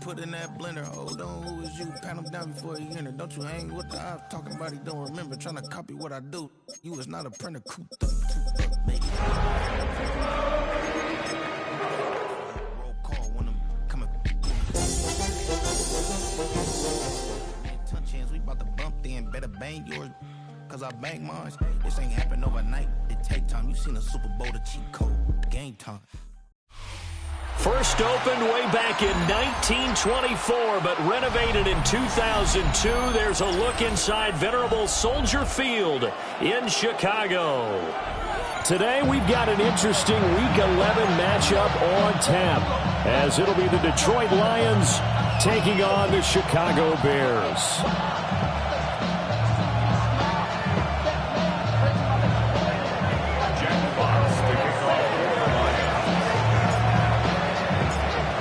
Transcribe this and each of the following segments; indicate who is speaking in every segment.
Speaker 1: put in that blender. Hold on, who is you? Pat him down before he enter. Don't you hang with the ops talking about he don't remember. Trying to copy what I do. You is not a printer. Cooped up, baby. Roll call when I'm coming. Touch hands, we about to bump then. Better bang yours, cause I bang mine. This ain't happen overnight. It take time. You seen a Super Bowl, the cheat code. Game time.
Speaker 2: First opened way back in 1924, but renovated in 2002. There's a look inside venerable Soldier Field in Chicago. Today we've got an interesting Week 11 matchup on tap, as it'll be the Detroit Lions taking on the Chicago Bears.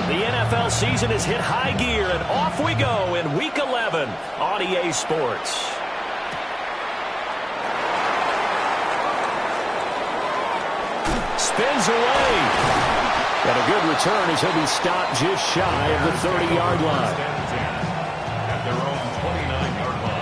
Speaker 2: The NFL season has hit high gear, and off we go in Week 11 on EA Sports. Spins away. And a good return as he'll be stopped just shy of the 30-yard line. At their own 29-yard line.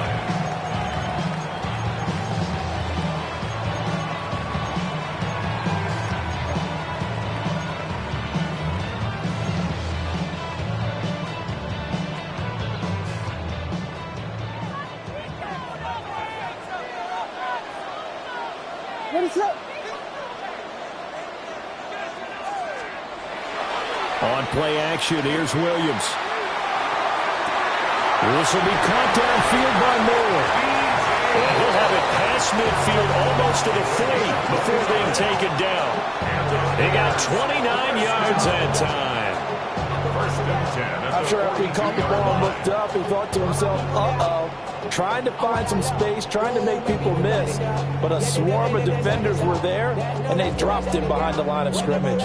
Speaker 2: On play action, here's Williams. This will be caught downfield by Moore. And he'll have it past midfield almost to the 40 before being taken down. They got 29 yards that time.
Speaker 3: I'm sure after he caught the ball and looked up, he thought to himself, uh-oh. Trying to find some space, trying to make people miss. But a swarm of defenders were there, and they dropped him behind the line of scrimmage.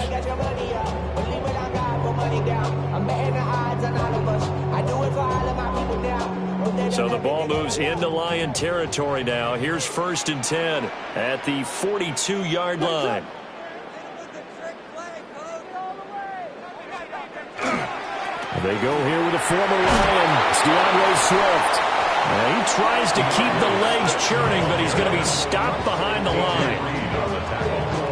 Speaker 2: So the ball moves into Lion territory now. Here's 1st and 10 at the 42-yard line. They go here with a former Lion. It's DeAndre Swift. He tries to keep the legs churning, but he's going to be stopped behind the line.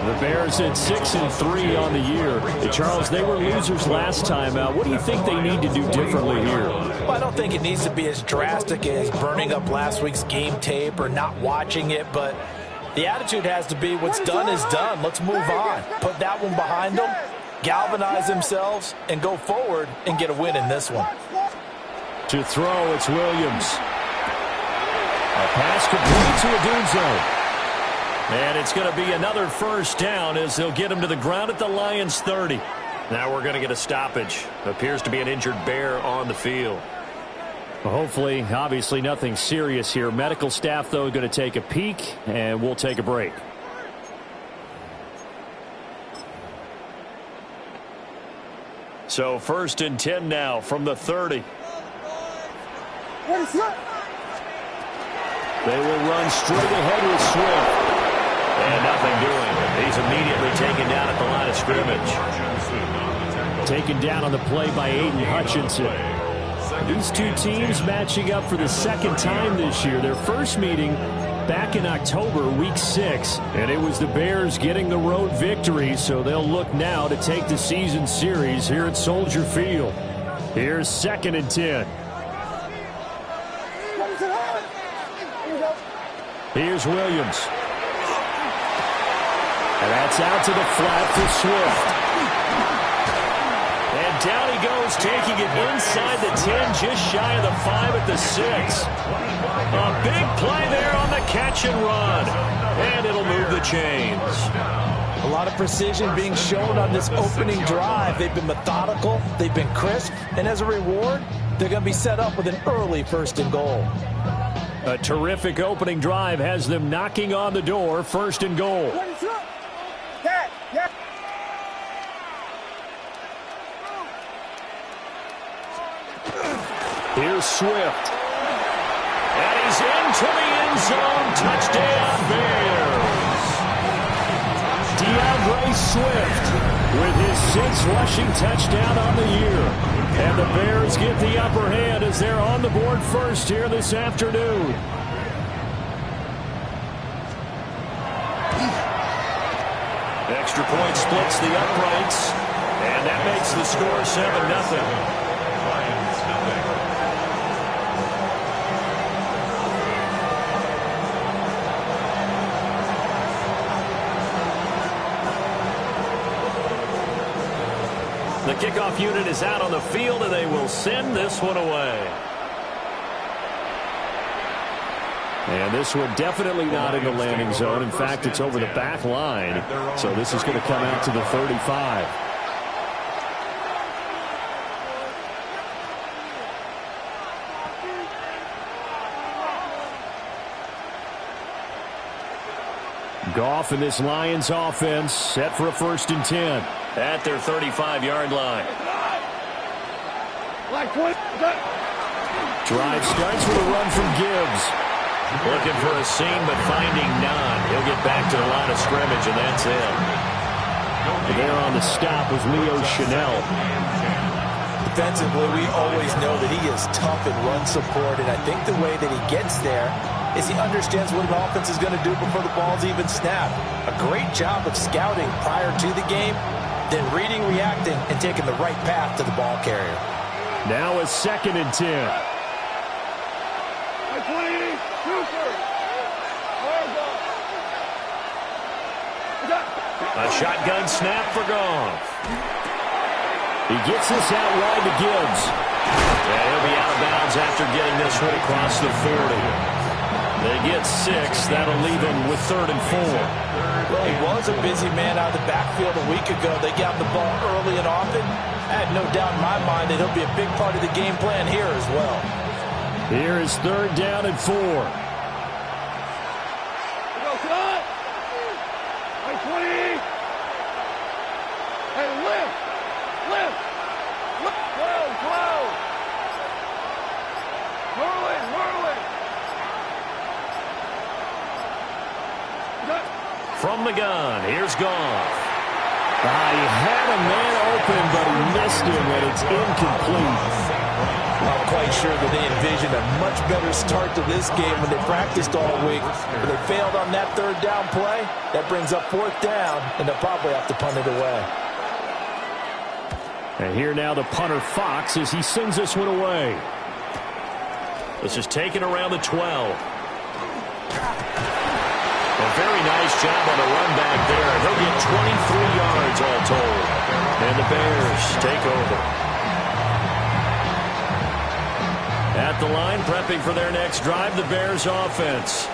Speaker 2: The Bears at 6-3 on the year. Hey, Charles, they were losers last time out. What do you think they need to do differently here?
Speaker 3: Well, I don't think it needs to be as drastic as burning up last week's game tape or not watching it, but the attitude has to be what's done is done. Let's move on. Put that one behind them, galvanize themselves, and go forward and get a win in this one.
Speaker 2: To throw, it's Williams. A pass complete to Odunze. And it's going to be another first down as they'll get him to the ground at the Lions' 30. Now we're going to get a stoppage. Appears to be an injured Bear on the field. Well, hopefully, obviously nothing serious here. Medical staff, though, going to take a peek, and we'll take a break. So 1st and 10 now from the 30. They will run straight ahead with Swift. And nothing doing. He's immediately taken down at the line of scrimmage. Taken down on the play by Aiden Hutchinson. These two teams matching up for the second time this year. Their first meeting back in October, week 6. And it was the Bears getting the road victory, so they'll look now to take the season series here at Soldier Field. Here's 2nd and 10. Here's Williams. And that's out to the flat for Swift. And down he goes, taking it inside the 10, just shy of the 5 at the 6. A big play there on the catch and run. And it'll move the chains.
Speaker 3: A lot of precision being shown on this opening drive. They've been methodical, they've been crisp, and as a reward, they're going to be set up with an early 1st and goal.
Speaker 2: A terrific opening drive has them knocking on the door, 1st and goal. Here's Swift. And he's into the end zone. Touchdown, Bears. DeAndre Swift with his 6th rushing touchdown on the year. And the Bears get the upper hand as they're on the board first here this afternoon. Extra point splits the uprights, and that makes the score 7-0. The kickoff unit is out on the field, and they will send this one away. And this one definitely not in the landing zone. In fact, it's over the back line. So this is going to come out to the 35. Goff and this Lions offense set for a 1st and 10 at their 35-yard line. Drive starts with a run from Gibbs. Looking for a seam, but finding none. He'll get back to the line of scrimmage, and that's it. There on the stop was Leo Chanel.
Speaker 3: Defensively, we always know that he is tough in run support, and I think the way that he gets there is he understands what an offense is going to do before the ball's even snapped. A great job of scouting prior to the game, then reading, reacting, and taking the right path to the ball carrier.
Speaker 2: Now a 2nd and 10. A shotgun snap for Goff. He gets this out wide to Gibbs. And he'll be out of bounds after getting this one across the 40. They get 6. That'll leave him with 3rd and 4.
Speaker 3: Well, he was a busy man out of the backfield a week ago. They got the ball early and often. I had no doubt in my mind that he'll be a big part of the game plan here as well.
Speaker 2: Here is 3rd down and 4. From the gun, here's Goff. He had a man open, but he missed him, and it's incomplete.
Speaker 3: I'm quite sure that they envisioned a much better start to this game when they practiced all week. But they failed on that 3rd down play. That brings up 4th down, and they'll probably have to punt it away.
Speaker 2: And here now the punter Fox as he sends this one away. This is taken around the 12. A very nice job on the run back there. He'll get 23 yards all told. And the Bears take over. At the line, prepping for their next drive, the Bears offense.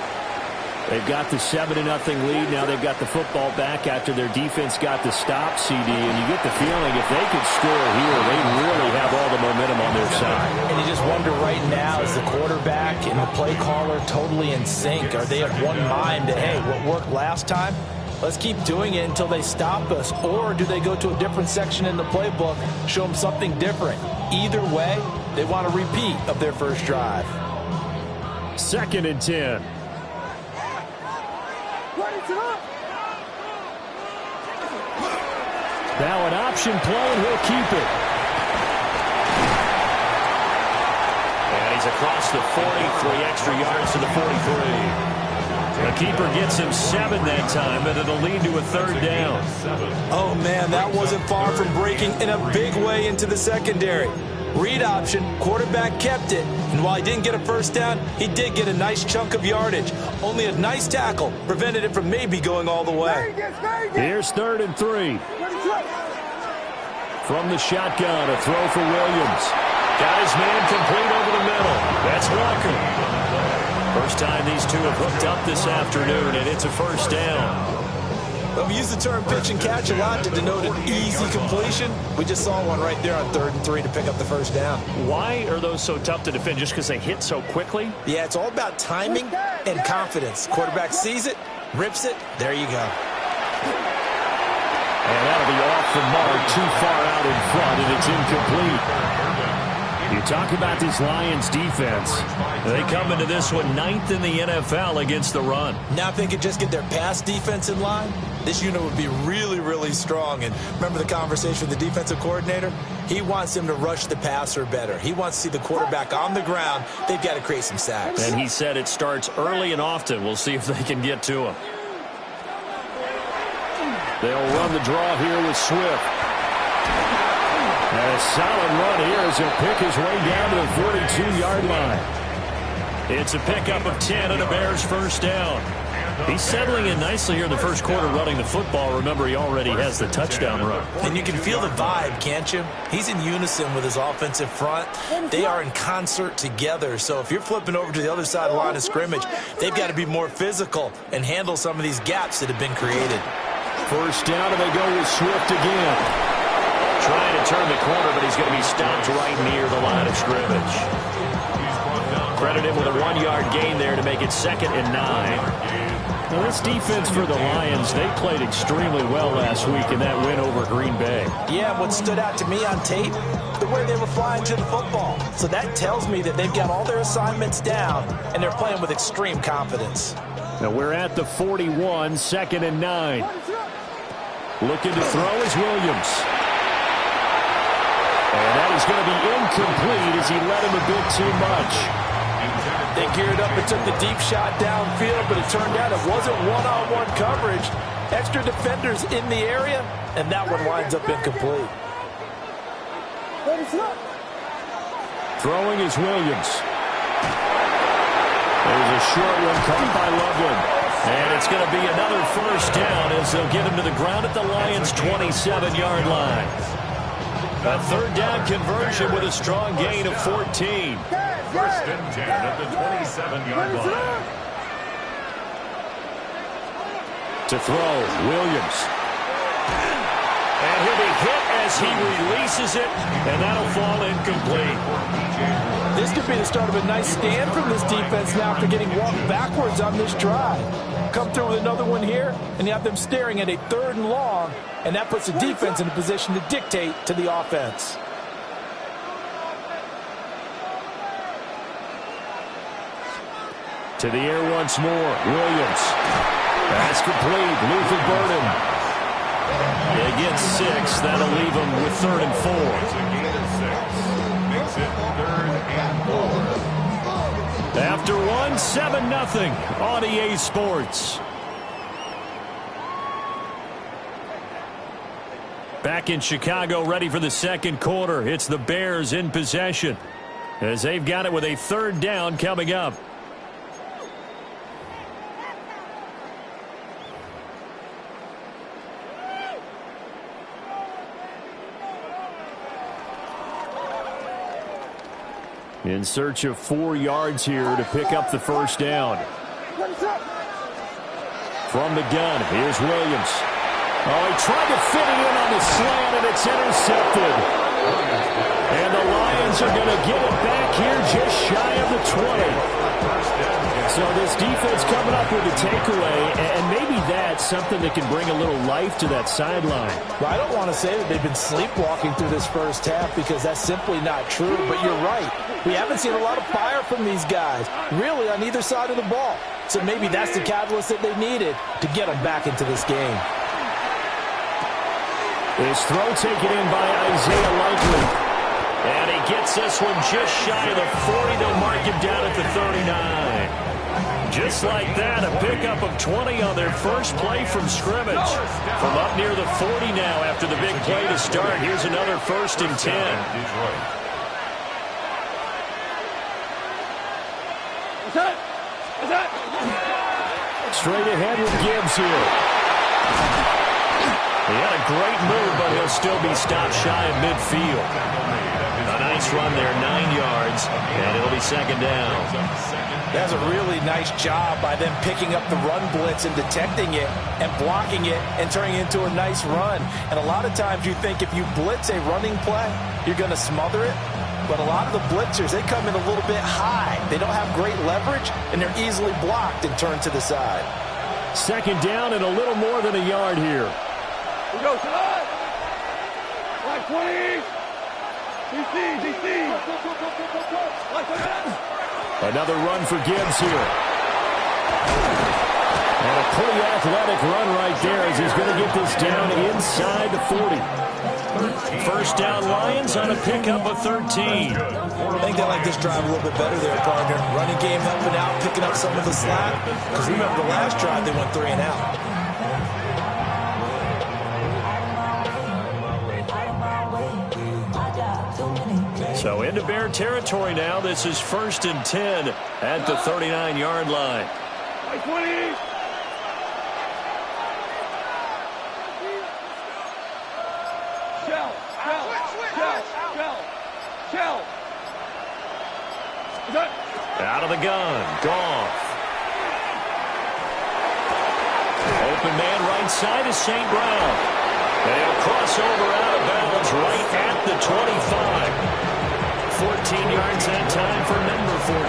Speaker 2: They've got the 7-0 lead. Now they've got the football back after their defense got the stop, CD. And you get the feeling if they could score here, they really have all the momentum on their side.
Speaker 3: And you just wonder right now, is the quarterback and the play caller totally in sync? Are they of one mind that, hey, what worked last time, let's keep doing it until they stop us? Or do they go to a different section in the playbook, show them something different? Either way, they want a repeat of their first drive.
Speaker 2: 2nd and 10. Now an option play, and he'll keep it. And he's across the 40, 3 extra yards to the 43. The keeper gets him 7 that time, and it'll lead to a 3rd down.
Speaker 3: Oh, man, that wasn't far from breaking in a big way into the secondary. Read option, quarterback kept it, and while he didn't get a 1st down, he did get a nice chunk of yardage. Only a nice tackle prevented it from maybe going all the way.
Speaker 2: Here's 3rd and 3. From the shotgun, a throw for Williams. Got his man complete over the middle. That's Walker. First time these two have hooked up this afternoon, and it's a 1st down.
Speaker 3: Well, we use the term pitch and catch a lot to denote an easy completion. We just saw one right there on 3rd and 3 to pick up the 1st down.
Speaker 2: Why are those so tough to defend? Just because they hit so quickly?
Speaker 3: Yeah, it's all about timing and confidence. Quarterback sees it, rips it, there you go.
Speaker 2: And that'll be off the mark, too far out in front, and it's incomplete. You talk about this Lions defense. They come into this one 9th in the NFL against the run.
Speaker 3: Now if they could just get their pass defense in line, this unit would be really, really strong. And remember the conversation with the defensive coordinator? He wants them to rush the passer better. He wants to see the quarterback on the ground. They've got to create some sacks.
Speaker 2: And he said it starts early and often. We'll see if they can get to him. They'll run the draw here with Swift. And a solid run here as he'll pick his way down to the 42-yard line. It's a pickup of 10 and a Bears first down. He's settling in nicely here in the first quarter running the football. Remember, he already has the touchdown run.
Speaker 3: And you can feel the vibe, can't you? He's in unison with his offensive front. They are in concert together. So if you're flipping over to the other side of the line of scrimmage, they've got to be more physical and handle some of these gaps that have been created.
Speaker 2: First down, and they go with Swift again. Trying to turn the corner, but he's going to be stopped right near the line of scrimmage. Credit him with a 1-yard gain there to make it 2nd and 9. Now, this defense for the Lions, they played extremely well last week in that win over Green Bay.
Speaker 3: Yeah, what stood out to me on tape, the way they were flying to the football. So that tells me that they've got all their assignments down, and they're playing with extreme confidence.
Speaker 2: Now, we're at the 41, 2nd and 9. Looking to throw is Williams. And that is going to be incomplete as he led him a bit too much.
Speaker 3: They geared up and took the deep shot downfield, but it turned out it wasn't one-on-one coverage. Extra defenders in the area, and that one winds up incomplete.
Speaker 2: Throwing is Williams. There's a short one caught by Loveland. And it's going to be another first down as they'll get him to the ground at the Lions' 27-yard line. A third down conversion with a strong gain of 14.
Speaker 4: First and 10 at the 27-yard line.
Speaker 2: To throw, Williams. And he'll be hit as he releases it, and that'll fall incomplete.
Speaker 3: This could be the start of a nice stand from this defense now after getting walked backwards on this drive. Come through with another one here, and you have them staring at a 3rd and long, and that puts the defense in a position to dictate to the offense.
Speaker 2: To the air once more, Williams. That's complete. Luther Burden. They get 6. That'll leave them with 3rd and 4.
Speaker 4: Makes it 3rd and 4.
Speaker 2: After 1, 7-0 on EA Sports. Back in Chicago, ready for the second quarter. It's the Bears in possession as they've got it with a 3rd down coming up. In search of 4 yards here to pick up the first down. From the gun, here's Williams. Oh, he tried to fit it in on the slant, and it's intercepted. And the Lions are going to get it back here just shy of the 20. So this defense coming up with a takeaway, and maybe that's something that can bring a little life to that sideline.
Speaker 3: Well, I don't want to say that they've been sleepwalking through this first half because that's simply not true, but you're right. We haven't seen a lot of fire from these guys, really on either side of the ball. So maybe that's the catalyst that they needed to get them back into this game.
Speaker 2: This throw taken in by Isaiah Likely. And he gets this one just shy of the 40. They'll mark him down at the 39. Just like that, a pickup of 20 on their first play from scrimmage. From up near the 40 now after the big play to start. Here's another 1st and 10. Straight ahead with Gibbs here. He had a great move, but he'll still be stopped shy of midfield. A nice run there, 9 yards, and it'll be 2nd down.
Speaker 3: That's a really nice job by them picking up the run blitz and detecting it and blocking it and turning it into a nice run. And a lot of times you think if you blitz a running play, you're going to smother it. But a lot of the blitzers, they come in a little bit high. They don't have great leverage, and they're easily blocked and turned to the side.
Speaker 2: 2nd down and a little more than a yard here.
Speaker 5: We go, Like 20.
Speaker 2: Another run for Gibbs here. And a pretty athletic run right there as he's going to get this down inside the 40. First down Lions on a pickup of 13.
Speaker 3: I think they like this drive a little bit better there, partner. Running game helping out, picking up some of the slack. Because remember the last drive, they went 3 and out.
Speaker 2: So into Bear territory now. This is 1st and 10 at the 39-yard line. Out of the gun, Goff. Open man right side is St. Brown. They'll cross over out of bounds right at the 25. 14 yards that time for number 14.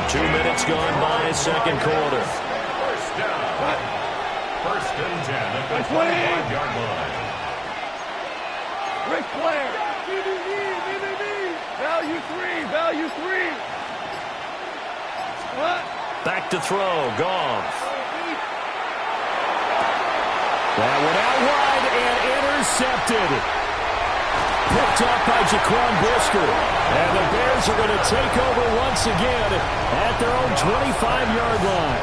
Speaker 2: 2 minutes gone by, second quarter.
Speaker 4: First down. 1st and 10 at the 25-yard line.
Speaker 5: Rick Flair. Value 3. Value 3. What?
Speaker 2: Back to throw, Goff. That went out wide and intercepted. Picked up by Jaquan Brisker. And the Bears are going to take over once again at their own 25-yard line.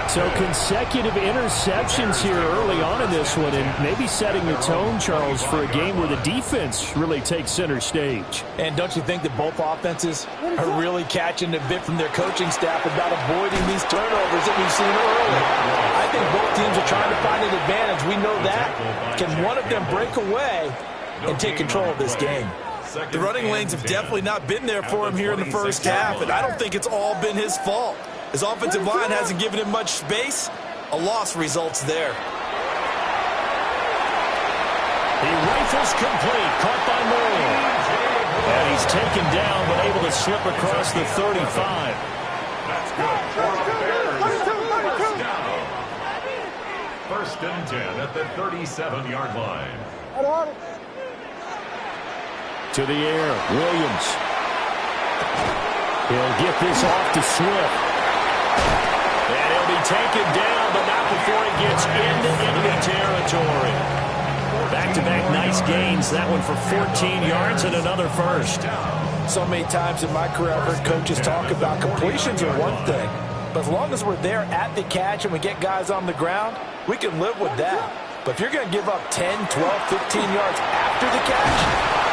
Speaker 2: So consecutive interceptions here early on in this one, and maybe setting the tone, Charles, for a game where the defense really takes center stage.
Speaker 3: And don't you think that both offenses are really catching a bit from their coaching staff about avoiding these turnovers that we've seen early? I think both teams are trying to find an advantage. We know that. Can one of them break away and take control of this game?
Speaker 6: The running lanes have definitely not been there for him here in the first half, and I don't think it's all been his fault. His offensive line hasn't given him much space. A loss results there.
Speaker 2: He rifles complete, caught by Moore. And he's taken down, but able to slip across the 35.
Speaker 4: That's good for the Bears. First and 10 at the 37-yard line.
Speaker 2: To the air, Williams. He'll get this off to Swift. And he'll be taken down, but not before he gets into enemy territory. Back-to-back nice gains. That one for 14 yards and another first.
Speaker 3: So many times in my career I've heard coaches talk about completions are one thing. But as long as we're there at the catch and we get guys on the ground, we can live with that. But if you're going to give up 10, 12, 15 yards after the catch,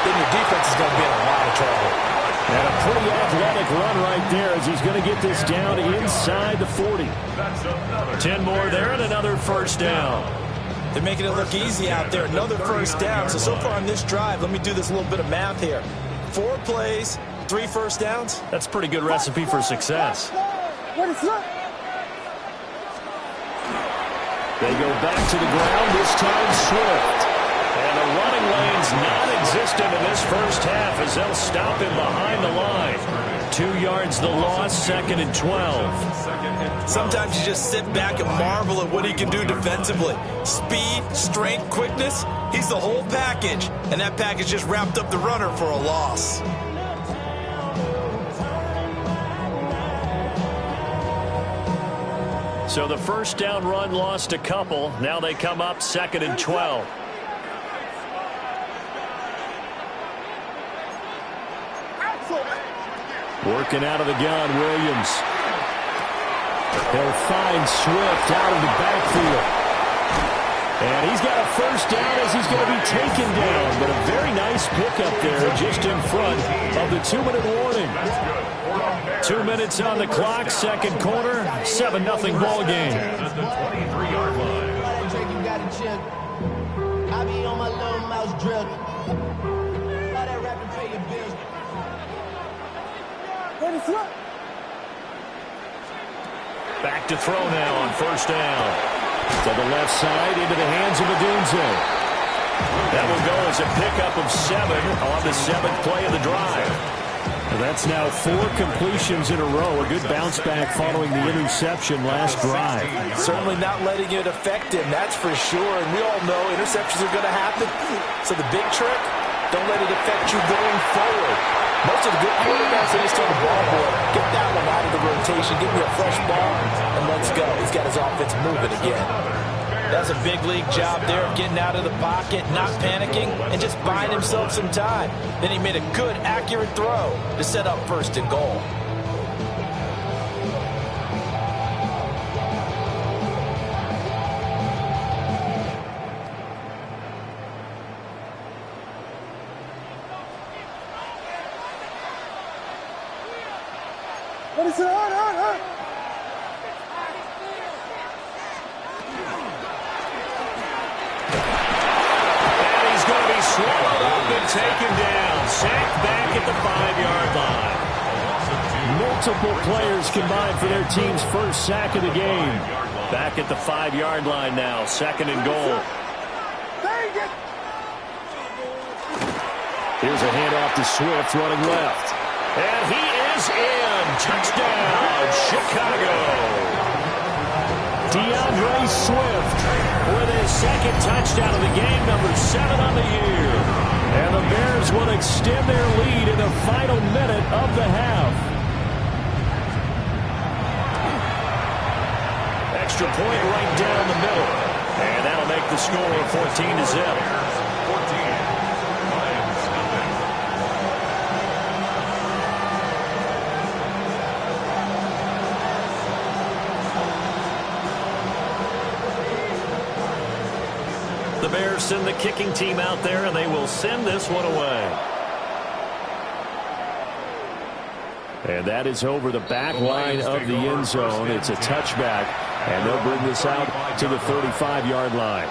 Speaker 3: then your defense is going to be in a lot of trouble.
Speaker 2: And a pretty athletic run right there as he's going to get this down inside the 40. 10 more there and another first down.
Speaker 3: They're making it look easy out there. Another first down. So far on this drive, let me do this little bit of math here. 4 plays, 3 first downs.
Speaker 2: That's a pretty good recipe for success. They go back to the ground, this time Swift. And the running lane's non-existent in this first half as they'll stop him behind the line. 2 yards the loss, 2nd and 12.
Speaker 6: Sometimes you just sit back and marvel at what he can do defensively. Speed, strength, quickness, he's the whole package. And that package just wrapped up the runner for a loss.
Speaker 2: So the first down run lost a couple. Now they come up 2nd and 12. Working out of the gun, Williams. He'll find Swift out of the backfield. And he's got a first down as he's going to be taken down. But a very nice pickup there just in front of the 2-minute warning. 2 minutes on the clock, second quarter, 7-0 ball game.
Speaker 4: At the 23-yard line.
Speaker 7: I be on my little mouse drill.
Speaker 2: Back to throw now on first down. To the left side, into the hands of Odunze. That will go as a pickup of 7 on the 7th play of the drive. Well, that's now 4 completions in a row. A good bounce back following the interception last drive.
Speaker 3: Certainly not letting it affect him, that's for sure. And we all know interceptions are going to happen. So the big trick, Don't let it affect you going forward. Most of the good quarterbacks, they just turn the ball board. Get that one out of the rotation. Give me a fresh ball, and let's go. He's got his offense moving again. That's a big league job there of getting out of the pocket, not panicking, and just buying himself some time. Then he made a good, accurate throw to set up 1st and goal.
Speaker 5: What is it?
Speaker 2: Swallowed up and taken down. Sacked back at the 5-yard line. Multiple players combined for their team's first sack of the game. Back at the 5-yard line now. 2nd and goal. Here's a handoff to Swift running left. And he is in. Touchdown, Chicago. DeAndre Swift with his 2nd touchdown of the game, number 7 on the year. And the Bears will extend their lead in the final minute of the half. Extra point right down the middle. And that'll make the score 14-0. The Bears send the kicking team out there, and they will send this one away. And that is over the back line of the end zone. It's a touchback, and they'll bring this out to the 35-yard line.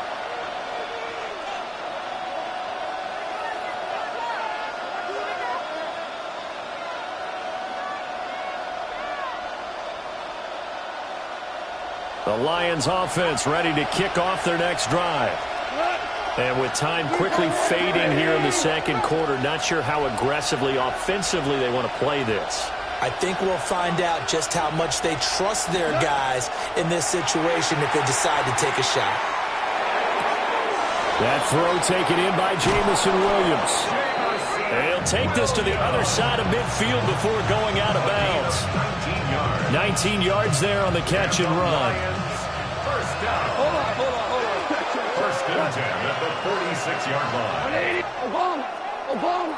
Speaker 2: The Lions offense ready to kick off their next drive. And with time quickly fading here in the 2nd quarter, not sure how aggressively, offensively they want to play this.
Speaker 3: I think we'll find out just how much they trust their guys in this situation if they decide to take a shot.
Speaker 2: That throw taken in by Jamison Williams. And he'll take this to the other side of midfield before going out of bounds. 19 yards there on the catch and run.
Speaker 4: First down. Hold on. 1st and 10 at the 46-yard line.
Speaker 5: Obama.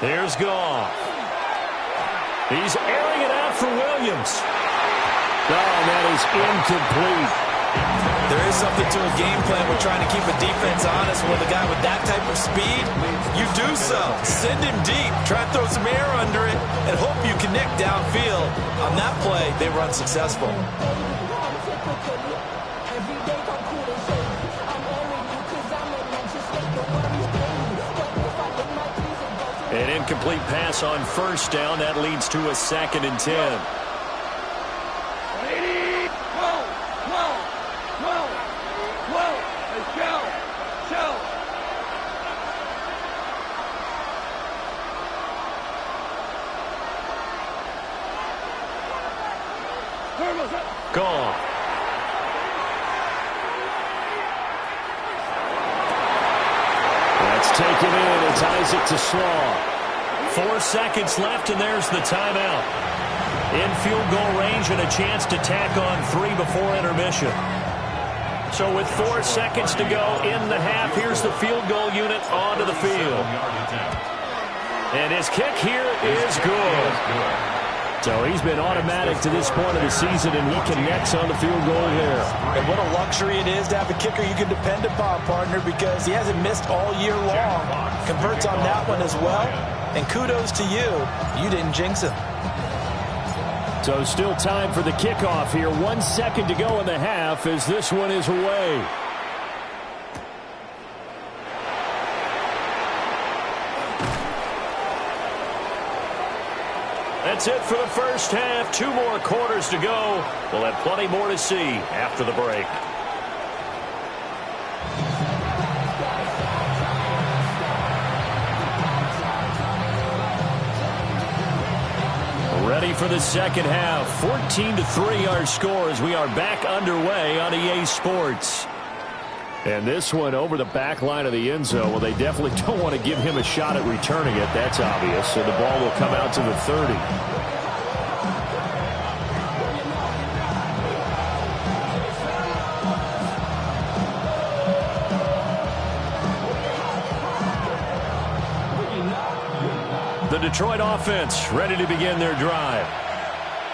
Speaker 2: There's Goff. He's airing it out for Williams. Oh, that is incomplete.
Speaker 3: There is something to a game plan with trying to keep a defense honest. With a guy with that type of speed, you do so. Send him deep. Try to throw some air under it and hope you connect downfield. On that play, they were unsuccessful.
Speaker 2: An incomplete pass on 1st down. That leads to a 2nd and 10. Gone. That's taken in. It's Isaac to Slaw. 4 seconds left, and there's the timeout. In field goal range and a chance to tack on 3 before intermission. So with 4 seconds to go in the half, here's the field goal unit onto the field. And his kick here is good. So he's been automatic to this point of the season, and he connects on the field goal here.
Speaker 3: And what a luxury it is to have a kicker you can depend upon, partner, because he hasn't missed all year long. Converts on that one as well. And kudos to you. You didn't jinx him.
Speaker 2: So still time for the kickoff here. 1 second to go in the half as this one is away. That's it for the first half. 2 more quarters to go. We'll have plenty more to see after the break. Ready for the second half. 14-3 our score as we are back underway on EA Sports. And this one over the back line of the end zone. Well, they definitely don't want to give him a shot at returning it. That's obvious. So the ball will come out to the 30. The Detroit offense ready to begin their drive.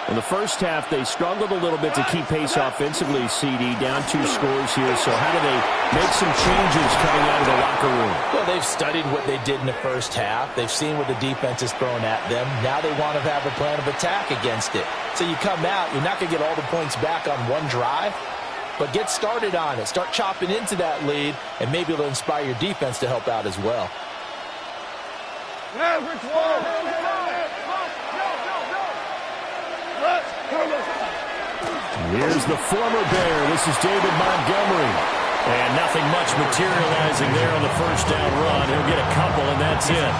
Speaker 2: In the first half, they struggled a little bit to keep pace offensively, CD, down 2 scores here. So how do they make some changes coming out of the locker room?
Speaker 3: Well, they've studied what they did in the first half. They've seen what the defense is throwing at them. Now they want to have a plan of attack against it. So you come out, you're not going to get all the points back on one drive, but get started on it. Start chopping into that lead, and maybe it'll inspire your defense to help out as well.
Speaker 2: Here's the former Bear. This is David Montgomery. And nothing much materializing there on the first down run. He'll get a couple, and that's it.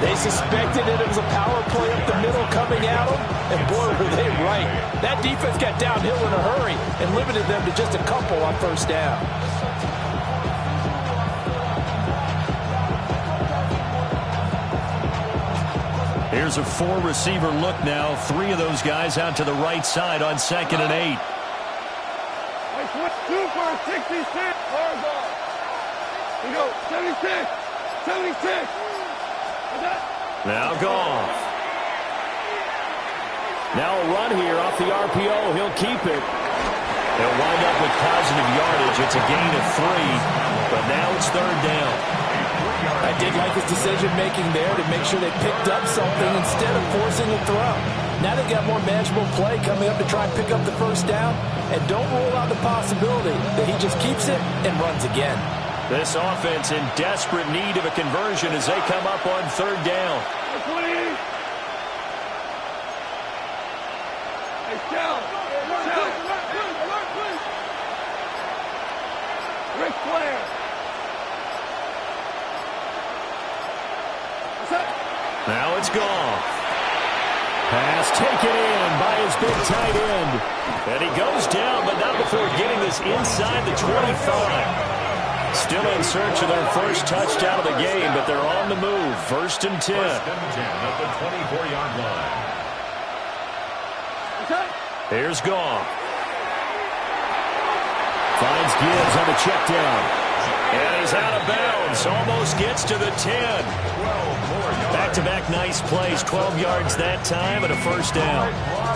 Speaker 3: They suspected it was a power play up the middle coming at them, and boy, were they right. That defense got downhill in a hurry and limited them to just a couple on first down.
Speaker 2: Here's a 4-receiver look now. 3 of those guys out to the right side on 2nd and 8.
Speaker 5: Two for a 66. Horizontal. We go 76. 76.
Speaker 2: Now Goff. Now a run here off the RPO. He'll keep it. They'll wind up with positive yardage. It's a gain of 3, but now it's 3rd down.
Speaker 3: I did like his decision-making there to make sure they picked up something instead of forcing a throw. Now they've got more manageable play coming up to try and pick up the first down, and don't rule out the possibility that he just keeps it and runs again.
Speaker 2: This offense in desperate need of a conversion as they come up on 3rd down.
Speaker 5: Ric Flair.
Speaker 2: Now it's Goff. Pass taken in by his big tight end. And he goes down, but not before getting this inside the 25. Still in search of their first touchdown of the game, but they're on the move. 1st and 10.
Speaker 4: 1st and 10 at the 24-yard line.
Speaker 2: Here's Goff. Finds Gibbs on the check down. And he's out of bounds. Almost gets to the 10. Back-to-back nice plays. 12 yards that time and a first down.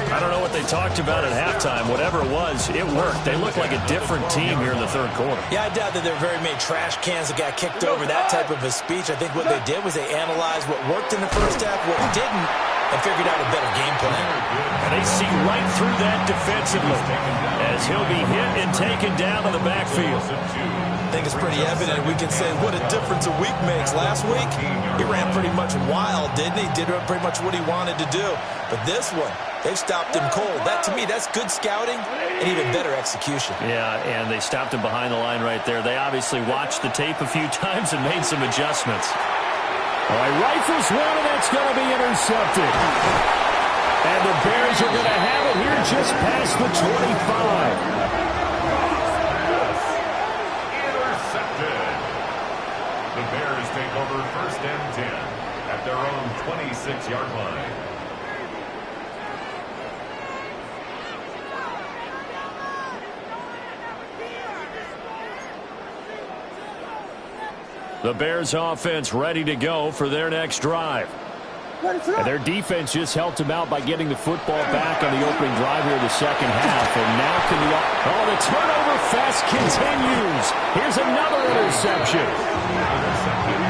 Speaker 2: I don't know what they talked about at halftime. Whatever it was, it worked. They look like a different team here in the 3rd quarter.
Speaker 3: Yeah, I doubt that there are very many trash cans that got kicked over, that type of a speech. I think what they did was they analyzed what worked in the first half, what didn't, and figured out a better game plan.
Speaker 2: And they see right through that defensively as he'll be hit and taken down to the backfield.
Speaker 3: I think it's pretty evident. We can say what a difference a week makes. Last week, he ran pretty much wild, didn't he? Did pretty much what he wanted to do. But this one, they've stopped him cold. That, to me, that's good scouting and even better execution.
Speaker 2: Yeah, and they stopped him behind the line right there. They obviously watched the tape a few times and made some adjustments. All right, rifles one, and that's going to be intercepted. And the Bears are going to have it here just past the 25.
Speaker 4: The Bears take over 1st and 10 at their own 26-yard line.
Speaker 2: The Bears offense ready to go for their next drive. And their defense just helped them out by getting the football back on the opening drive here in the 2nd half. And now can the turnover fest continues. Here's another interception.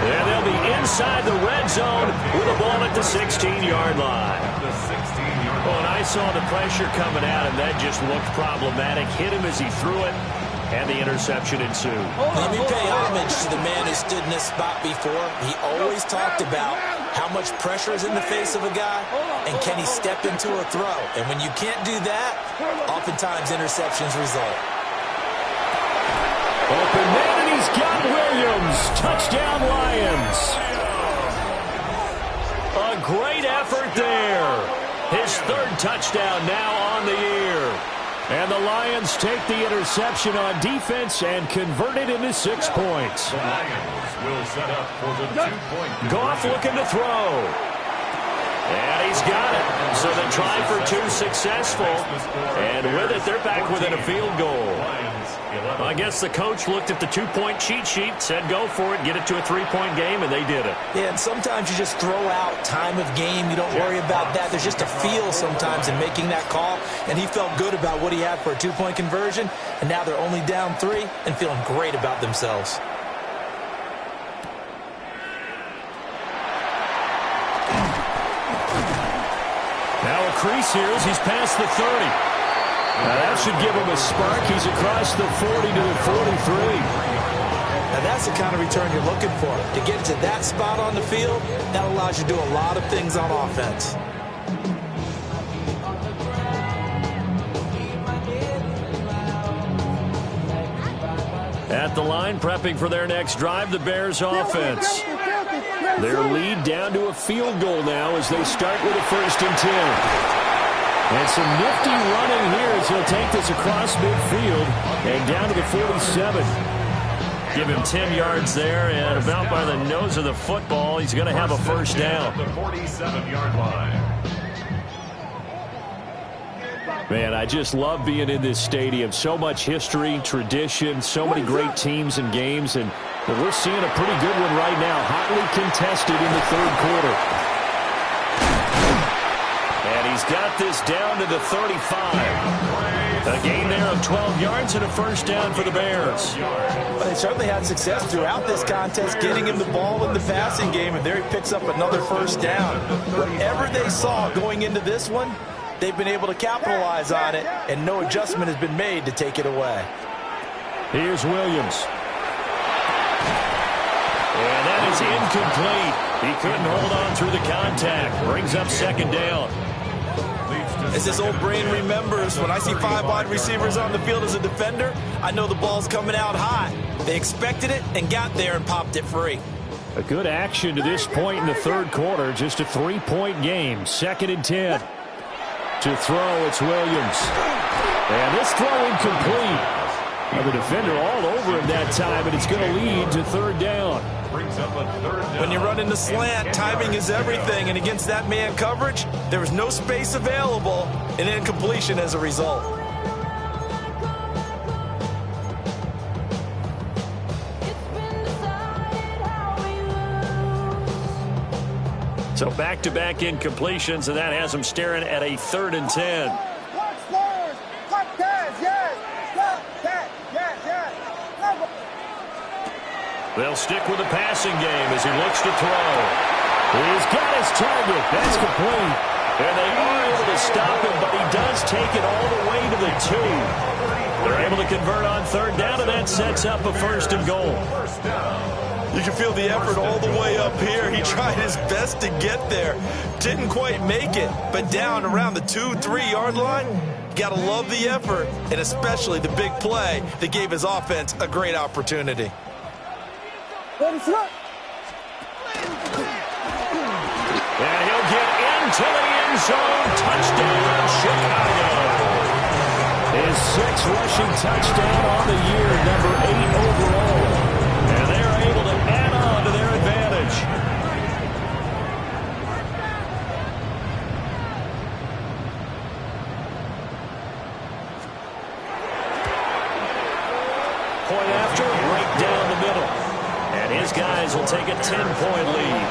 Speaker 2: And they'll be inside the red zone with the ball at the 16-yard line. Well, and I saw the pressure coming at him. That just looked problematic. Hit him as he threw it. And the interception ensued.
Speaker 3: Let me pay homage to the man who stood in this spot before. He always talked about how much pressure is in the face of a guy, and can he step into a throw. And when you can't do that, oftentimes interceptions result.
Speaker 2: Open man, and he's got Williams. Touchdown, Lions. A great effort there. His 3rd touchdown now on the year. And the Lions take the interception on defense and convert it into 6 points.
Speaker 4: The Lions will set up for the 2-point.
Speaker 2: Goff looking to throw. And he's got it. So the try for 2 successful. And with it, they're back within a field goal. I guess the coach looked at the 2-point cheat sheet, said go for it, get it to a 3-point game, and they did it.
Speaker 3: Yeah, and sometimes you just throw out time of game. You don't worry about that. There's just a feel sometimes in making that call, and he felt good about what he had for a 2-point conversion, and now they're only down 3 and feeling great about themselves.
Speaker 2: Now a crease here as he's past the 30. Now that should give him a spark. He's across the 40 to the 43.
Speaker 3: Now that's the kind of return you're looking for. To get to that spot on the field, that allows you to do a lot of things on offense.
Speaker 2: At the line, prepping for their next drive, the Bears offense. Their lead down to a field goal now as they start with a 1st and 10. And some nifty running here as he'll take this across midfield and down to the 47. Give him 10 yards there, and about by the nose of the football, he's going to have a 1st down.
Speaker 4: The 47-yard line.
Speaker 2: Man, I just love being in this stadium. So much history, tradition, so many great teams and games, and we're seeing a pretty good one right now, hotly contested in the 3rd quarter. And he's got this down to the 35. A gain there of 12 yards and a 1st down for the Bears.
Speaker 3: But they certainly had success throughout this contest, getting him the ball in the passing game, and there he picks up another 1st down. Whatever they saw going into this one, they've been able to capitalize on it, and no adjustment has been made to take it away.
Speaker 2: Here's Williams. And that is incomplete. He couldn't hold on through the contact. Brings up 2nd down.
Speaker 3: As his old brain remembers, when I see 5 wide receivers on the field as a defender, I know the ball's coming out high. They expected it and got there and popped it free.
Speaker 2: A good action to this point in the 3rd quarter. Just a 3-point game. 2nd and 10. To throw, it's Williams. And this throw incomplete. The defender all over him that time, and it's going to lead to 3rd down.
Speaker 4: Brings up a 3rd down.
Speaker 6: When you're running the slant, timing is everything, and against that man coverage, there was no space available, and incompletion as a result.
Speaker 2: So back-to-back incompletions, and that has him staring at a 3rd and 10. They'll stick with the passing game as he looks to throw. He's got his target. That's complete. And they are able to stop him, but he does take it all the way to the 2. They're able to convert on 3rd down, and that sets up a 1st and goal.
Speaker 6: You can feel the effort all the way up here. He tried his best to get there. Didn't quite make it, but down around the 2-3 yard line, you got to love the effort, and especially the big play that gave his offense a great opportunity.
Speaker 2: And he'll get into the end zone. Touchdown, Chicago. His 6th rushing touchdown on the year, number 8 overall. And they're able to add on to their advantage. Point after, right down the middle. And his guys will take a 10-point lead.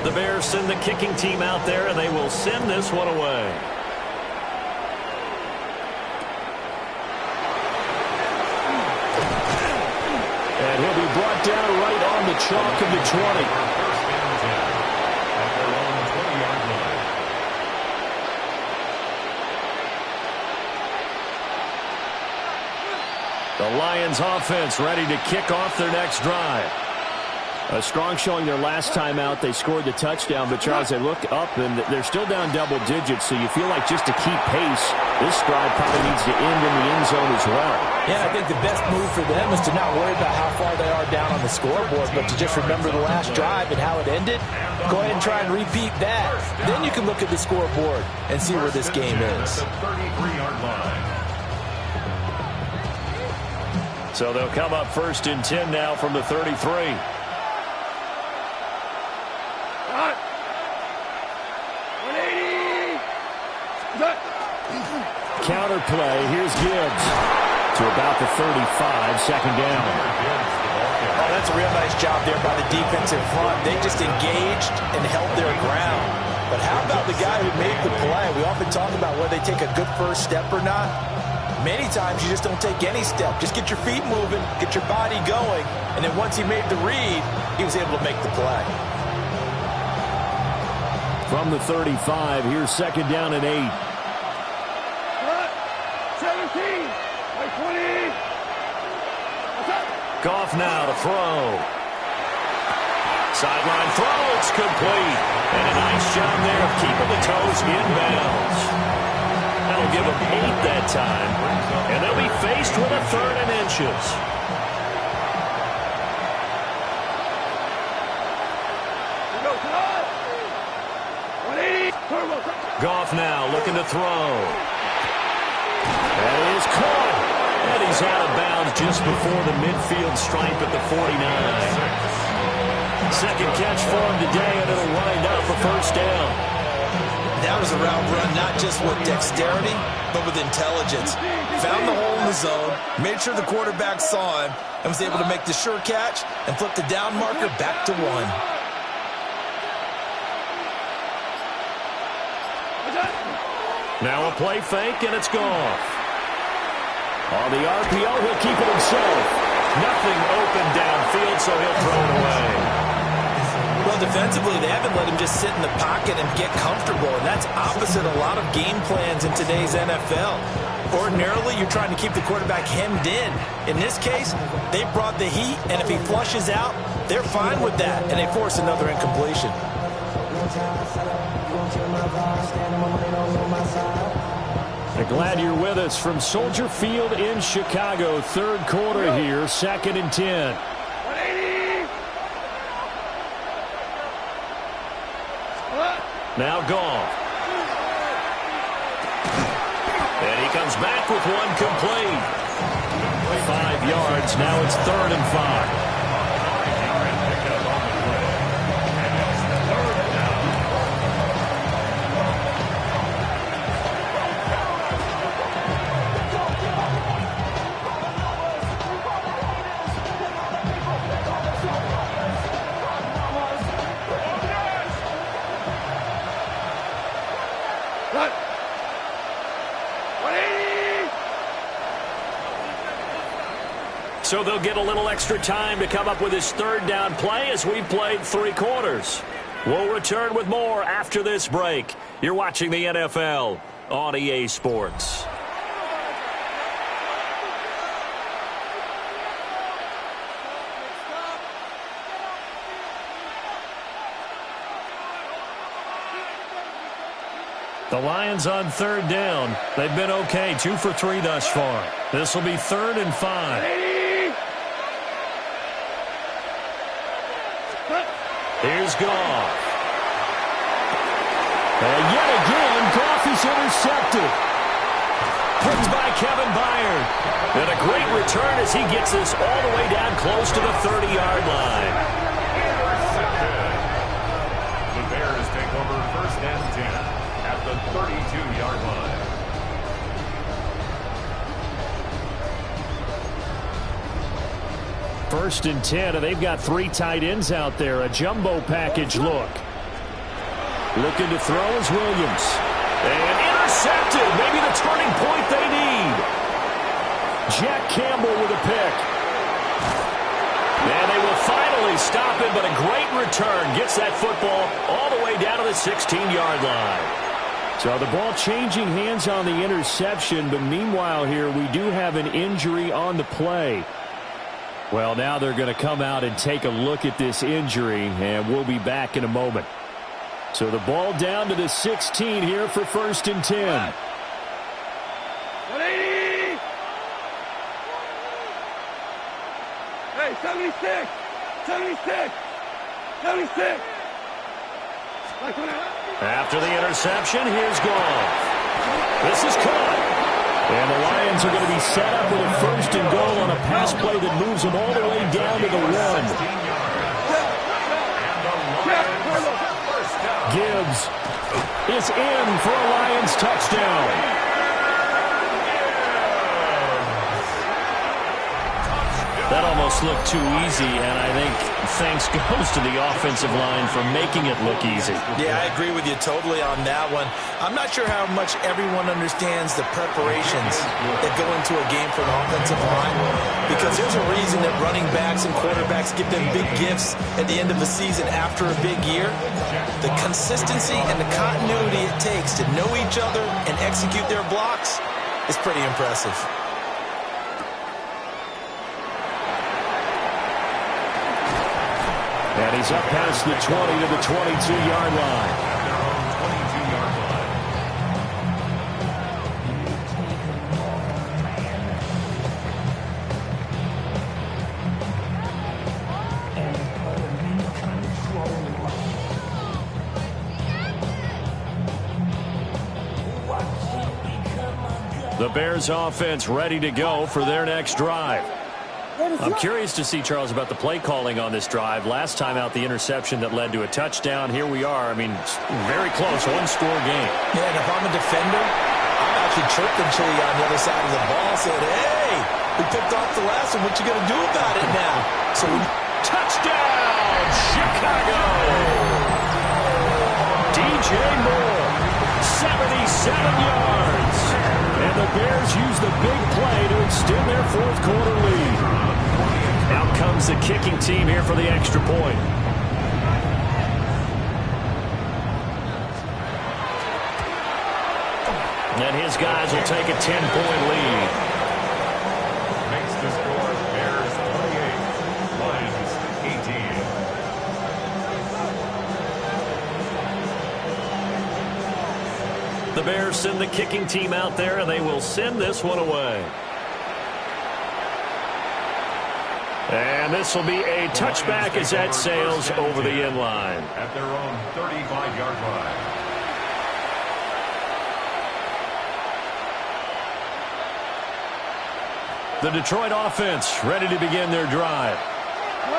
Speaker 2: The Bears send the kicking team out there, and they will send this one away. And he'll be brought down right on the chalk of the 20. The Lions offense ready to kick off their next drive. A strong showing their last time out. They scored the touchdown, but Charles, they look up and they're still down double digits, so you feel like just to keep pace, this drive probably needs to end in the end zone as well.
Speaker 3: Yeah, I think the best move for them is to not worry about how far they are down on the scoreboard, but to just remember the last drive and how it ended. Go ahead and try and repeat that. Then you can look at the scoreboard and see where this game is.
Speaker 2: So they'll come up 1st and 10 now from the 33. Counter play. Here's Gibbs to about the 35, second down.
Speaker 3: Oh, that's a real nice job there by the defense in front. They just engaged and held their ground. But how about the guy who made the play? We often talk about whether they take a good first step or not. Many times you just don't take any step. Just get your feet moving, get your body going, and then once he made the read, he was able to make the play.
Speaker 2: From the 35, here's second down and 8.
Speaker 5: 17, 20.
Speaker 2: Goff now to throw. Sideline throw, it's complete. And a nice job there of keeping the toes inbounds. That'll give them 8 that time. And they'll be faced with a 3rd and inches. Goff now looking to throw. That is caught. And he's out of bounds just before the midfield stripe at the 49. Second catch for him today, and it'll wind up a first down.
Speaker 6: That was a route run, not just with dexterity, but with intelligence. Found the hole in the zone, made sure the quarterback saw him, and was able to make the sure catch and flip the down marker back to 1.
Speaker 2: Now a play fake, and it's gone. On the RPO, he'll keep it himself. Nothing open downfield, so he'll throw it away.
Speaker 3: Well, defensively, they haven't let him just sit in the pocket and get comfortable, and that's opposite a lot of game plans in today's NFL. Ordinarily, you're trying to keep the quarterback hemmed in. In this case, they brought the heat, and if he flushes out, they're fine with that, and they force another incompletion.
Speaker 2: I'm glad you're with us from Soldier Field in Chicago. Third quarter here, 2nd and 10.
Speaker 5: 180.
Speaker 2: Now Goff. And he comes back with one complete. 5 yards. Now it's 3rd and 5. So they'll get a little extra time to come up with his 3rd down play as we've played 3 quarters. We'll return with more after this break. You're watching the NFL on EA Sports. The Lions on 3rd down. They've been okay, 2 for 3 thus far. This will be 3rd and 5. Here's Goff. And yet again, Goff is intercepted. Picked by Kevin Byard. And a great return as he gets this all the way down close to the 30-yard line.
Speaker 4: The Bears take over 1st and 10 at the 32-yard line.
Speaker 2: First and 10, and they've got 3 tight ends out there. A jumbo package look. Looking to throw is Williams. And intercepted. Maybe the turning point they need. Jack Campbell with a pick. And they will finally stop him, but a great return. Gets that football all the way down to the 16-yard line. So the ball changing hands on the interception, but meanwhile here we do have an injury on the play. Well, now they're going to come out and take a look at this injury, and we'll be back in a moment. So the ball down to the 16 here for 1st and 10.
Speaker 5: 180! Hey, 76! 76! 76!
Speaker 2: After the interception, here's Goff. This is caught. And the Lions are going to be set up with a 1st and goal on a pass play that moves them all the way down to the 1. Gibbs is in for a Lions touchdown. That almost looked too easy, and I think thanks goes to the offensive line for making it look easy.
Speaker 3: Yeah, I agree with you totally on that one. I'm not sure how much everyone understands the preparations that go into a game for an offensive line, because there's a reason that running backs and quarterbacks get them big gifts at the end of the season after a big year. The consistency and the continuity it takes to know each other and execute their blocks is pretty impressive.
Speaker 2: And he's up past the 20 to the 22-yard line. The Bears offense ready to go for their next drive. I'm curious to see, Charles, about the play calling on this drive. Last time out, the interception that led to a touchdown. Here we are. I mean, very close, one-score game.
Speaker 3: Yeah, and if I'm a defender, I'm actually chirping Chili on the other side of the ball, saying, hey, we picked off the last one. What you going to do about it now? So
Speaker 2: touchdown, Chicago! DJ Moore, 77 yards. And the Bears use the big play to extend their 4th quarter lead. Out comes the kicking team here for the extra point. And his guys will take a 10-point lead.
Speaker 4: Makes the score Bears 28, Lions 18.
Speaker 2: The Bears send the kicking team out there, and they will send this one away. And this will be a touchback as that sails over the end line.
Speaker 4: At their own 35-yard line.
Speaker 2: The Detroit offense ready to begin their drive.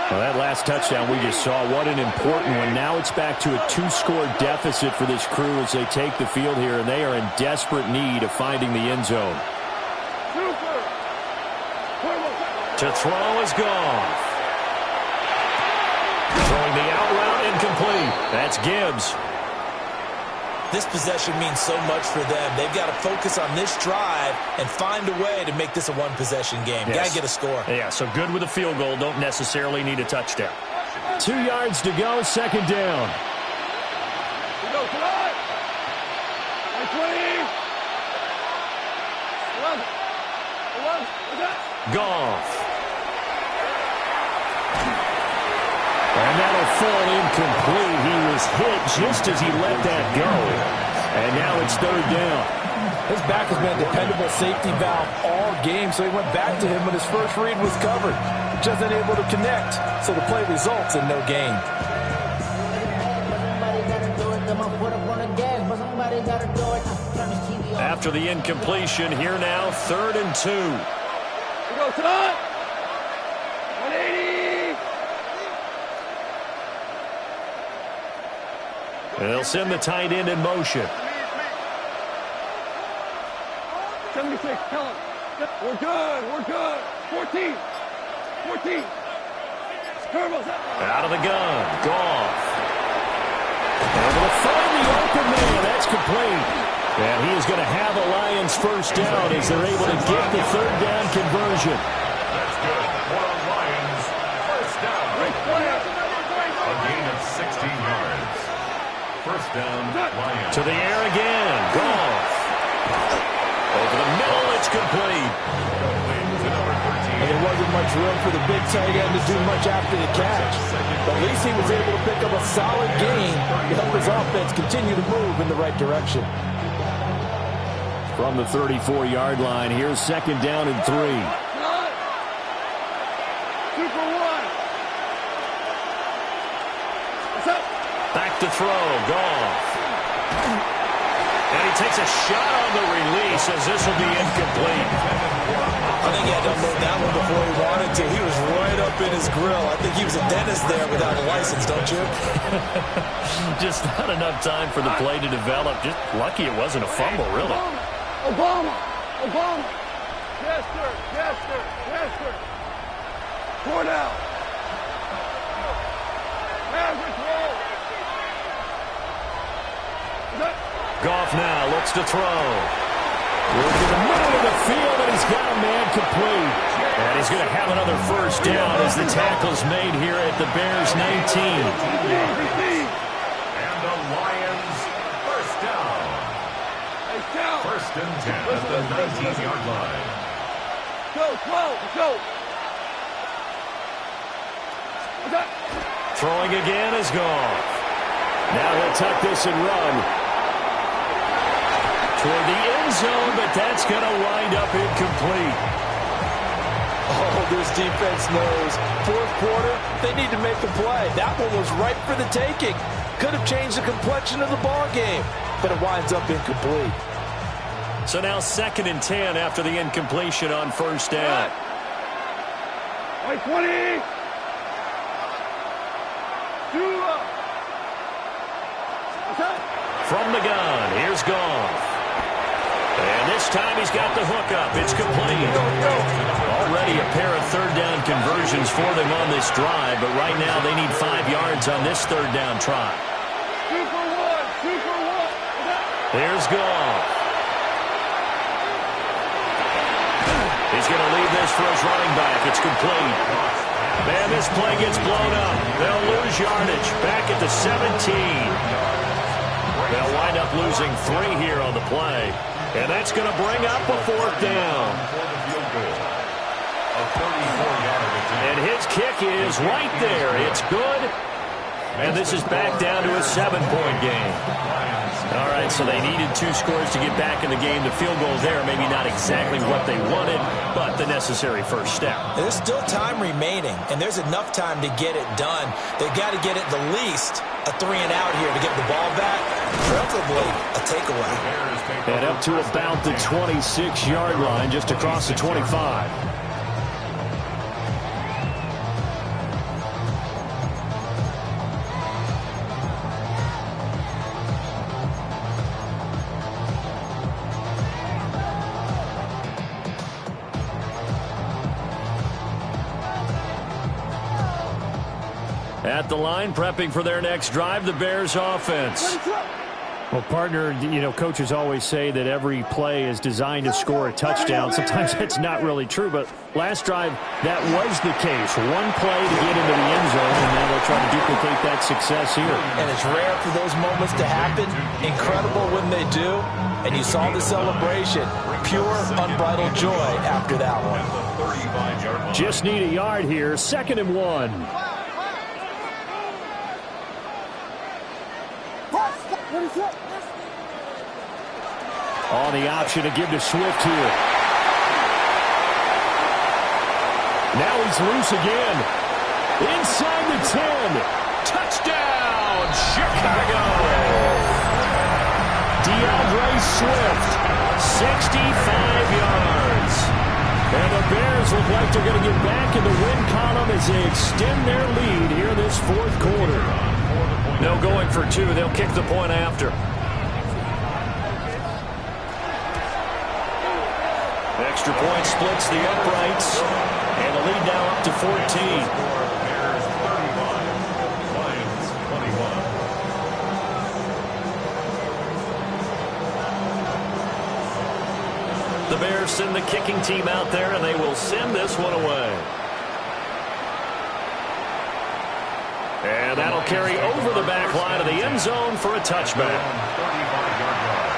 Speaker 2: Well, that last touchdown we just saw, what an important one. Now it's back to a 2-score deficit for this crew as they take the field here, and they are in desperate need of finding the end zone. To throw is Goff. Throwing the out route incomplete. That's Gibbs.
Speaker 3: this possession means so much for them. They've got to focus on this drive and find a way to make this a one-possession game.
Speaker 2: Yes.
Speaker 3: Got to get a score.
Speaker 2: Yeah, so good with a field goal. Don't necessarily need a touchdown. 2 yards to go, second down.
Speaker 5: We go, come on! 20! 11.
Speaker 2: Goff. And that'll fall incomplete. He was hit just as he let that go. And now it's third down.
Speaker 3: His back has been a dependable safety valve all game, so he went back to him when his first read was covered. Just unable to connect, so the play results in no gain.
Speaker 2: After the incompletion, here now, 3rd and 2.
Speaker 5: We go, tonight! 180!
Speaker 2: And they'll send the tight end in motion.
Speaker 5: 76, tell him. We're good, we're good. 14. 14. Turbos
Speaker 2: Out of the gun, Goff. Able to find the open man. That's complete. And he is going to have a Lions first down as they're able to get the third down conversion.
Speaker 4: That's good. For the Lions, first down. A gain of 16 yards. First down, Lions.
Speaker 2: To the air again, Goff. Over the middle, it's complete.
Speaker 3: And there wasn't much much room for the big tight end to do much after the catch. But at least he was able to pick up a solid gain to help his offense continue to move in the right direction.
Speaker 2: From the 34-yard line, here's second down and 3.
Speaker 5: 2 for 1. What's up?
Speaker 2: Back to throw, Goff. And he takes a shot on the release as this will be incomplete.
Speaker 3: I think he had to unload that one before he wanted to. He was right up in his grill. I think he was a dentist there without a license, don't you?
Speaker 2: Just not enough time for the play to develop. Just lucky it wasn't a fumble, really.
Speaker 5: Obama! Obama! Yes, sir! Yes, sir! Yes, sir! 4 down! Average roll!
Speaker 2: Goff now looks to throw. Working the middle of the field, and he's got a man complete. And he's going to have another first down as the tackle's made here at the Bears 19.
Speaker 4: And the Lions first down. First and 10 at the 19-yard line.
Speaker 5: Go, 12, go!
Speaker 2: Throwing again is Goff. Now he'll tuck this and run toward the end zone, but that's going to wind up incomplete.
Speaker 3: Oh, this defense knows. Fourth quarter, they need to make a play. That one was right for the taking. Could have changed the complexion of the ball game, but it winds up incomplete.
Speaker 2: So now second and 10 after the incompletion on first down.
Speaker 5: Wait, 20! 2 up!
Speaker 2: From the gun, here's Goff. And this time he's got the hook up. It's complete. Already a pair of third down conversions for them on this drive, but right now they need 5 yards on this third down try.
Speaker 5: 2 for 1! 2 for 1!
Speaker 2: Here's Goff. He's going to leave this for his running back. It's complete. Man, this play gets blown up. They'll lose yardage. Back at the 17. They'll wind up losing 3 here on the play. And that's going to bring up a fourth down. And his kick is right there. It's good. And this is back down to a 7-point game. All right, so they needed 2 scores to get back in the game. The field goal there, maybe not exactly what they wanted, but the necessary first step.
Speaker 3: There's still time remaining, and there's enough time to get it done. They've got to get at the least a 3-and-out here to get the ball back, preferably a takeaway.
Speaker 2: And up to about the 26-yard line, just across the 25. At the line, prepping for their next drive, the Bears offense.
Speaker 8: Well, partner, coaches always say that every play is designed to score a touchdown. Sometimes that's not really true, but last drive, that was the case. One play to get into the end zone, and now they'll try to duplicate that success here.
Speaker 3: And it's rare for those moments to happen. Incredible when they do. And you saw the celebration. Pure, unbridled joy after that one.
Speaker 2: Just need a yard here. 2nd and 1. On the option to give to Swift here. Now he's loose again. Inside the 10. Touchdown, Chicago. DeAndre Swift, 65 yards. And the Bears look like they're going to get back in the win column as they extend their lead here this fourth quarter. No going for 2. They'll kick the point after. Extra point splits the uprights, and the lead now up to 14.
Speaker 4: Bears 31, Lions 21.
Speaker 2: The Bears send the kicking team out there, and they will send this one away. And that'll carry over the back line of the end zone for a touchback.
Speaker 4: 35-yard line.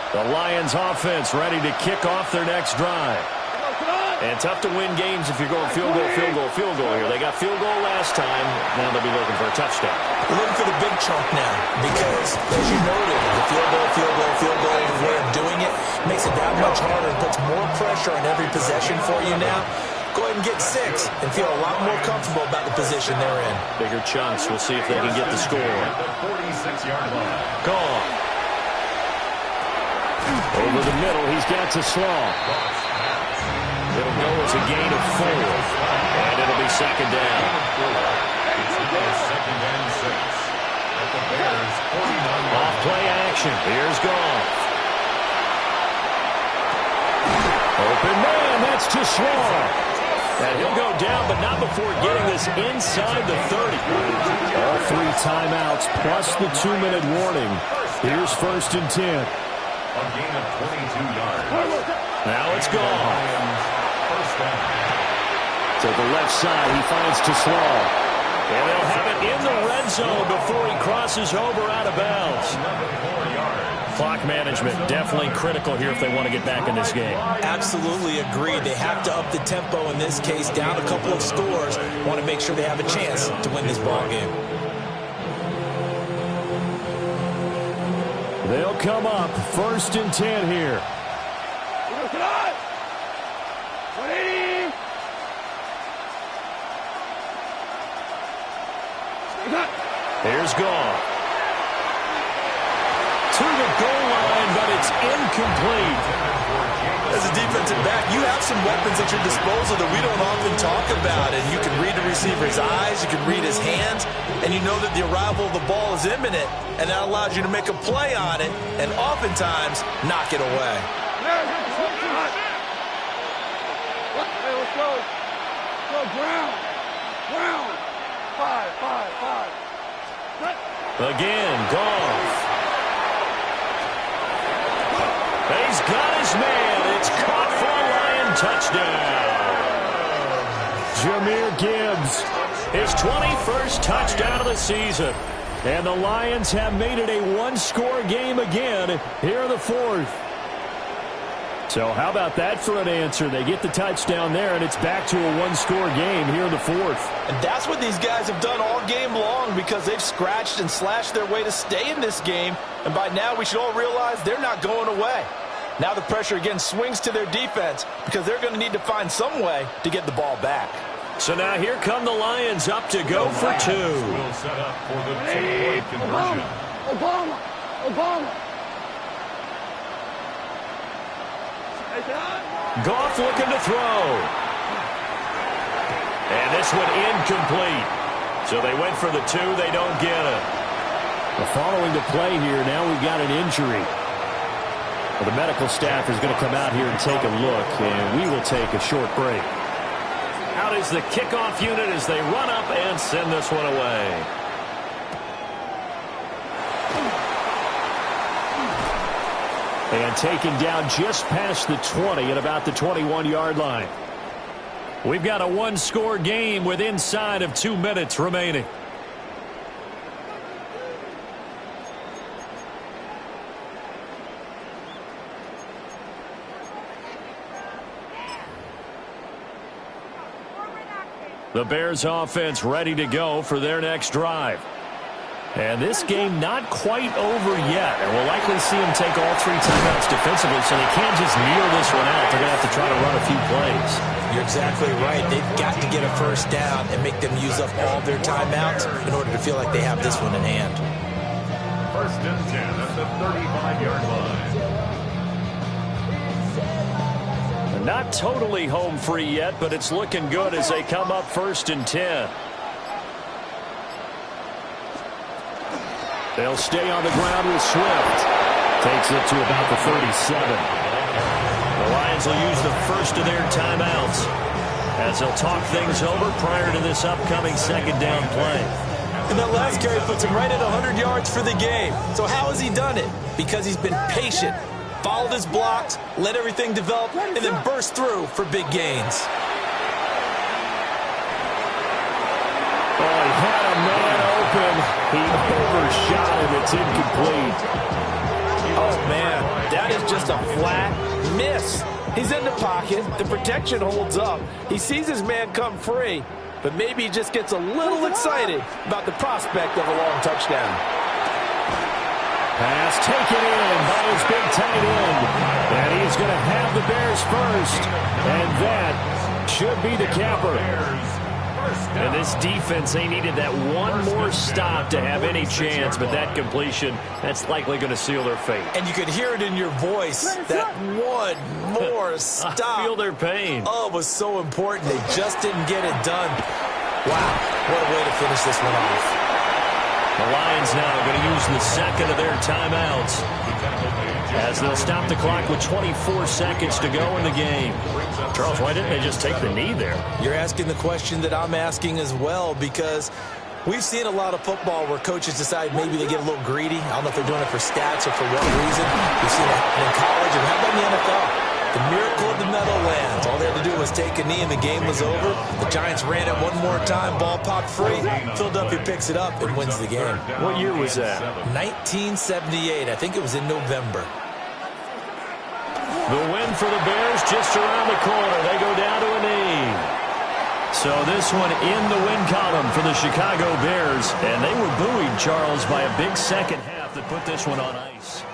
Speaker 2: The Lions offense ready to kick off their next drive. And tough to win games if you're going field goal, field goal, field goal here. They got field goal last time. Now they'll be looking for a touchdown.
Speaker 3: We're looking for the big chunk now because, as you noted, the field goal way of doing it makes it that much harder and puts more pressure on every possession for you now. Go ahead and get 6 and feel a lot more comfortable about the position they're in.
Speaker 2: Bigger chunks. We'll see if they can get the score.
Speaker 4: 46-yard line.
Speaker 2: Gone. Over the middle, he's got to Slaw. It'll go as a gain of 4. And it'll be second down.
Speaker 4: It's second and 6. At the Bears' 49.
Speaker 2: Off play action. Here's Goff. Open man. That's to Slaw. And he'll go down, but not before getting this inside the 30.
Speaker 8: All 3 timeouts plus the 2-minute warning. Here's 1st and 10.
Speaker 4: A gain of 22 yards.
Speaker 2: Now it's Goff.
Speaker 4: First down.
Speaker 2: To the left side, he finds to Slaw. And they'll have it in the red zone before he crosses over out of bounds.
Speaker 4: 4 yards.
Speaker 2: Clock management definitely critical here if they want to get back in this game.
Speaker 3: Absolutely agreed. They have to up the tempo in this case, down a couple of scores. Want to make sure they have a chance to win this ball game.
Speaker 8: They'll come up 1st and 10 here.
Speaker 2: Here's Goff. To the goal line, but it's incomplete.
Speaker 6: As a defensive back, you have some weapons at your disposal that we don't often talk about. And you can read the receiver's eyes, you can read his hands, and you know that the arrival of the ball is imminent, and that allows you to make a play on it and oftentimes knock it away.
Speaker 5: Hey, let's go. Go, Brown. Brown. 5.
Speaker 2: Again, Goff. He's got his man. It's caught for a Lion touchdown.
Speaker 8: Jahmyr Gibbs.
Speaker 2: His 21st touchdown of the season.
Speaker 8: And the Lions have made it a 1-score game again here in the 4th. So how about that for an answer? They get the touchdown there, and it's back to a 1-score game here in the 4th.
Speaker 3: And that's what these guys have done all game long because they've scratched and slashed their way to stay in this game. And by now, we should all realize they're not going away. Now the pressure again swings to their defense because they're going to need to find some way to get the ball back.
Speaker 2: So now here come the Lions up to go for 2.
Speaker 4: Will set up for the 2-point conversion.
Speaker 5: Obama.
Speaker 2: Goff looking to throw. And this one incomplete. So they went for the 2. They don't get it.
Speaker 8: Following the play here, now we've got an injury. Well, the medical staff is going to come out here and take a look, and we will take a short break.
Speaker 2: Out is the kickoff unit as they run up and send this one away.
Speaker 8: And taken down just past the 20 at about the 21-yard line.
Speaker 2: We've got a 1-score game with inside of 2 minutes remaining. The Bears offense ready to go for their next drive. And this game not quite over yet. And we'll likely see them take all 3 timeouts defensively, so they can't just kneel this one out. They're going to have to try to run a few plays.
Speaker 3: You're exactly right. They've got to get a first down and make them use up all their timeouts in order to feel like they have this one in hand.
Speaker 4: First and 10 at the 35-yard line.
Speaker 2: Not totally home free yet, but it's looking good as they come up 1st and 10.
Speaker 8: They'll stay on the ground with Swift. Takes it to about the 37.
Speaker 2: The Lions will use the first of their timeouts as they'll talk things over prior to this upcoming second down play.
Speaker 3: And that last carry puts him right at 100 yards for the game. So how has he done it? Because he's been patient, followed his blocks, let everything develop, and then burst through for big gains.
Speaker 8: Oh, he had a man open. He overshot him. It's incomplete.
Speaker 3: Oh, man, that is just a flat miss. He's in the pocket. The protection holds up. He sees his man come free, but maybe he just gets a little excited about the prospect of a long touchdown.
Speaker 2: Pass taken in by his big tight end. And he's going to have the Bears first. And that should be the capper. And this defense, they needed that one more stop to have any chance, but that completion, that's likely going to seal their fate.
Speaker 3: And you could hear it in your voice, that one more stop.
Speaker 2: I feel their pain.
Speaker 3: Oh, it was so important. They just didn't get it done. Wow, what a way to finish this one off.
Speaker 2: The Lions now going to use the second of their timeouts as they'll stop the clock with 24 seconds to go in the game. Charles, why didn't they just take the knee there?
Speaker 3: You're asking the question that I'm asking as well, because we've seen a lot of football where coaches decide maybe they get a little greedy. I don't know if they're doing it for stats or for what reason. We've seen it in college, and how about in the NFL? The miracle of the Meadowlands. All they had to do was take a knee and the game was over. The Giants ran it one more time. Ball popped free. Philadelphia picks it up and wins the game.
Speaker 2: What year was that?
Speaker 3: 1978. I think it was in November.
Speaker 2: The win for the Bears just around the corner. They go down to a knee. So this one in the win column for the Chicago Bears. And they were buoyed, Charles, by a big second half that put this one on ice.